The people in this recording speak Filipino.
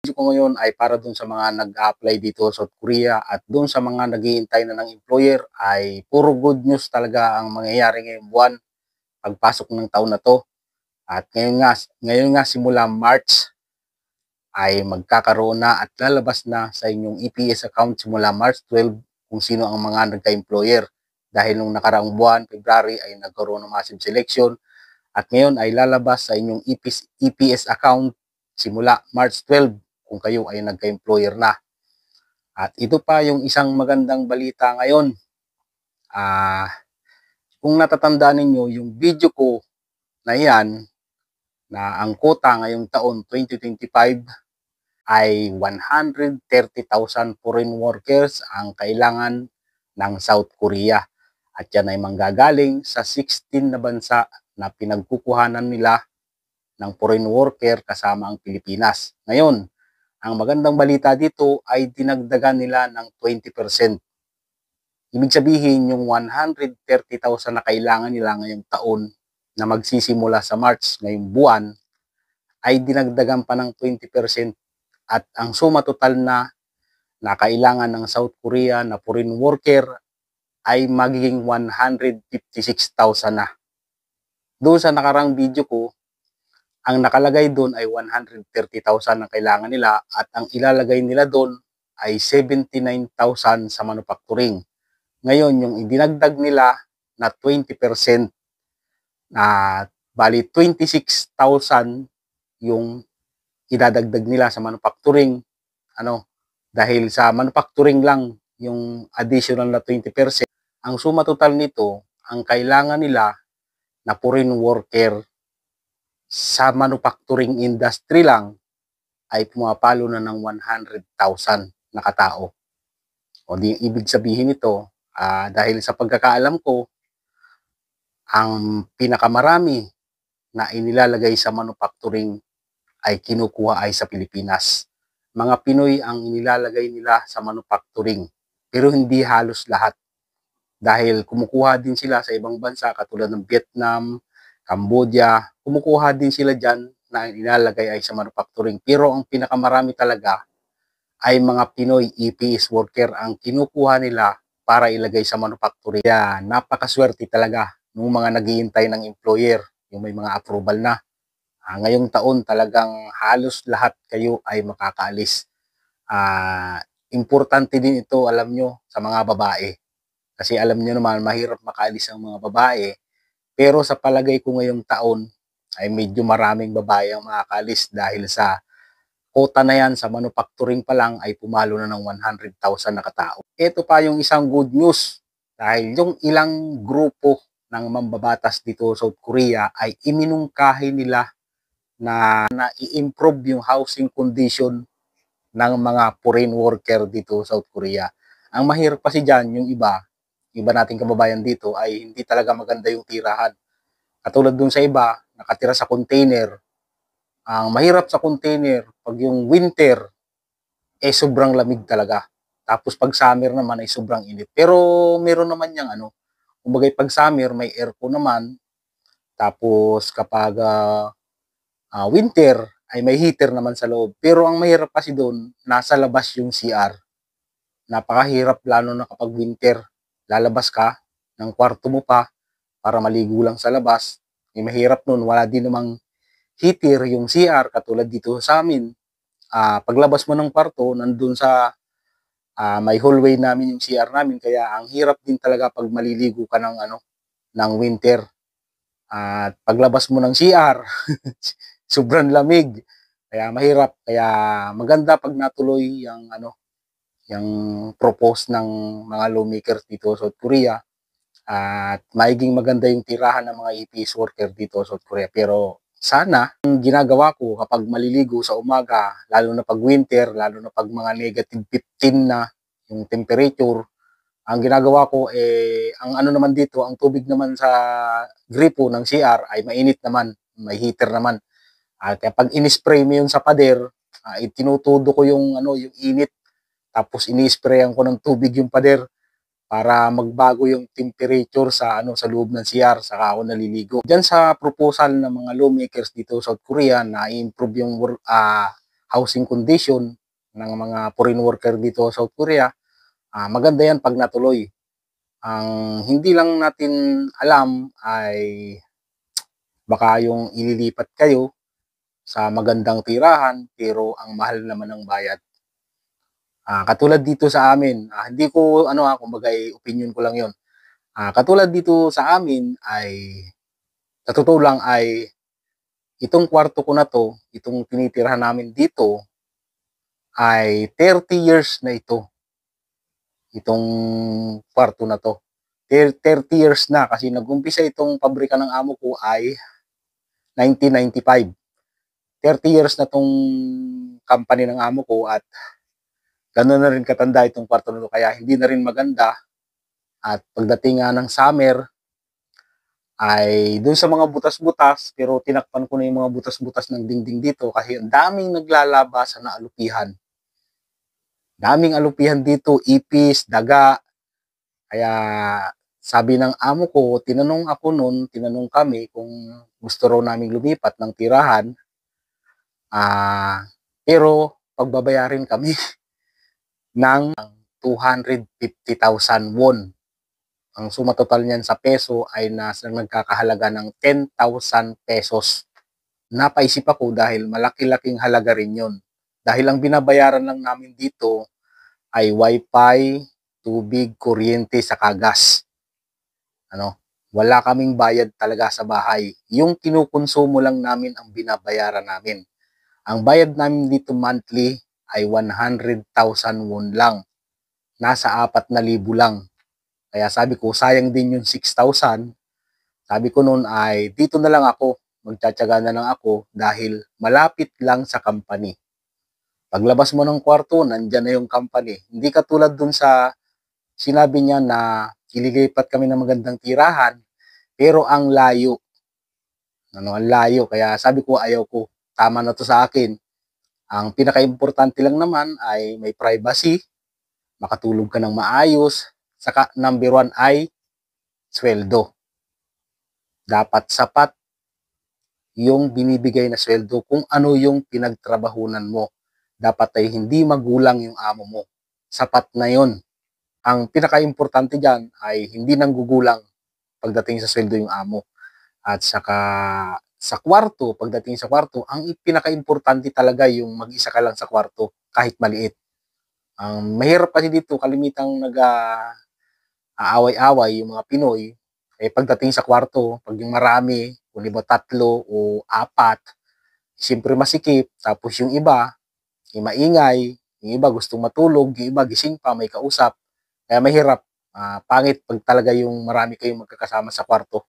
Video ko ngayon ay para dun sa mga nag-apply dito sa South Korea at dun sa mga naghihintay na ng employer ay puro good news talaga ang mangyayari ngayong buwan pagpasok ng taon na to. At ngayon nga simula March ay magkakaroon na at lalabas na sa inyong EPS account simula March 12 kung sino ang mga nagka-employer. Dahil nung nakaraang buwan, February, ay nagkaroon ng massive selection at ngayon ay lalabas sa inyong EPS account simula March 12 kung kayo ay nagka-employer na. At ito pa yung isang magandang balita ngayon. Kung natatandaan ninyo yung video ko na yan, na ang quota ngayong taon 2025 ay 130,000 foreign workers ang kailangan ng South Korea. At yan ay manggagaling sa 16 na bansa na pinagkukuhanan nila ng foreign worker kasama ang Pilipinas. Ngayon, ang magandang balita dito ay dinagdagan nila ng 20%. Ibig sabihin, yung 130,000 na kailangan nila ngayong taon na magsisimula sa March ngayong buwan ay dinagdagan pa ng 20% at ang suma total na kailangan ng South Korea na foreign worker ay magiging 156,000 na. Doon sa nakarang video ko, ang nakalagay doon ay 130,000 ang kailangan nila at ang ilalagay nila doon ay 79,000 sa manufacturing. Ngayon, yung idinagdag nila na 20%, bali 26,000 yung idadagdag nila sa manufacturing. Dahil sa manufacturing lang yung additional na 20%, ang suma total nito, ang kailangan nila na foreign worker sa manufacturing industry lang ay pumapalo na ng 100,000 na katao. O di ibig sabihin nito, dahil sa pagkakaalam ko, ang pinakamarami na inilalagay sa manufacturing ay kinukuha ay sa Pilipinas. Mga Pinoy ang inilalagay nila sa manufacturing, pero hindi halos lahat. Dahil kumukuha din sila sa ibang bansa katulad ng Vietnam, Cambodia, kumukuha din sila dyan na ilalagay ay sa manufacturing. Pero ang pinakamarami talaga ay mga Pinoy EPS worker ang kinukuha nila para ilagay sa manufacturing. Kaya napakaswerte talaga ng mga naghihintay ng employer, yung may mga approval na. Ngayong taon talagang halos lahat kayo ay makakaalis. Importante din ito, alam nyo, sa mga babae. Kasi alam nyo naman, mahirap makaalis ang mga babae. Pero sa palagay ko ngayong taon, ay medyo maraming babae ang makakaalis dahil sa quota na yan sa manufacturing pa lang ay pumalo na ng 100,000 na katao. Ito pa yung isang good news dahil yung ilang grupo ng mambabatas dito sa South Korea ay iminungkahi nila na i-improve yung housing condition ng mga foreign worker dito sa South Korea. Ang mahirap kasi dyan, yung iba nating kababayan dito ay hindi talaga maganda yung tirahan. Katulad dun sa iba, nakatira sa container. Ang mahirap sa container, pag yung winter, sobrang lamig talaga. Tapos pag summer naman ay sobrang init. Pero meron naman yung kumbaga pag summer may aircon naman. Tapos kapag winter ay may heater naman sa loob. Pero ang mahirap kasi doon, nasa labas yung CR. Napakahirap lalo na kapag winter. Lalabas ka ng kwarto mo pa para maligo lang sa labas. Mahirap nun, wala din namang heater yung CR katulad dito sa amin. Paglabas mo ng kwarto, nandun sa may hallway namin yung CR namin, kaya ang hirap din talaga pag maliligo ka ng winter. At paglabas mo ng CR, sobrang lamig. Kaya mahirap. Kaya maganda pag natuloy yung propose ng mga lawmakers dito sa South Korea. At maiging maganda yung tirahan ng mga EPS worker dito sa South Korea. Pero sana, ang ginagawa ko kapag maliligo sa umaga, lalo na pag winter, lalo na pag mga negative 15 na yung temperature, ang ginagawa ko, ang naman dito, ang tubig naman sa gripo ng CR ay mainit naman, may heater naman. Kaya pag in-spray mo yun sa pader, itinutudo ko yung init, tapos ini-sprayan ko ng tubig yung pader para magbago yung temperature sa sa loob ng CR saka ako naliligo. Diyan sa proposal ng mga lawmakers dito sa South Korea na i-improve yung housing condition ng mga foreign worker dito sa South Korea, maganda yan pag natuloy. Ang hindi lang natin alam ay baka yung ililipat kayo sa magandang tirahan pero ang mahal naman ng bayad. Katulad dito sa amin, hindi ko kumbaga opinion ko lang 'yon. Katulad dito sa amin ay sa totoo lang ay itong kwarto ko na 'to, itong tinitirhan namin dito ay 30 years na ito. Itong kwarto na 'to. 30 years na kasi nag-umpisa itong pabrika ng amo ko ay 1995. 30 years na 'tong company ng amo ko at gano'n na rin katanda itong kwarto na 'to kaya hindi na rin maganda. At pagdating nga ng summer, ay doon sa mga butas-butas, pero tinakpan ko na yung mga butas-butas ng dingding dito kasi ang daming naglalabasan na alupihan. Daming alupihan dito, ipis, daga. Kaya sabi ng amo ko, tinanong kami kung gusto raw naming lumipat ng tirahan. Pero pagbabayarin kami ng 250,000 won. Ang suma total niyan sa peso ay nagkakahalaga ng 10,000 pesos. Napaisip ako dahil malaki-laking halaga rin yun. Dahil ang binabayaran lang namin dito ay wifi, tubig, kuryente, saka gas. Wala kaming bayad talaga sa bahay. Yung kinukonsumo lang namin ang binabayaran namin. Ang bayad namin dito monthly ay 100,000 won lang. Nasa 4,000 lang. Kaya sabi ko, sayang din yung 6,000. Sabi ko noon ay, dito na lang ako. Magtsatsaga na lang ako dahil malapit lang sa company. Paglabas mo ng kwarto, nandyan na yung company. Hindi katulad dun sa sinabi niya na ililipat kami ng magandang tirahan, pero ang layo. Ang layo. Kaya sabi ko, ayaw ko. Tama na to sa akin. Ang pinaka-importante lang naman ay may privacy, makatulog ka ng maayos, saka number 1 ay sweldo. Dapat sapat yung binibigay na sweldo kung ano yung pinagtrabahunan mo. Dapat ay hindi magulang yung amo mo. Sapat na yon. Ang pinaka-importante dyan ay hindi nanggugulang pagdating sa sweldo yung amo. At saka sa kwarto, pagdating sa kwarto, ang pinaka-importante talaga yung mag-isa ka lang sa kwarto kahit maliit. Ang mahirap kasi dito, kalimitang aaway-away yung mga Pinoy, pagdating sa kwarto, pag yung marami, kung di ba 3 o 4, siyempre masikip, tapos yung iba, maingay, yung iba gustong matulog, yung iba gising pa, may kausap, kaya mahirap, pangit pag talaga yung marami kayong magkakasama sa kwarto.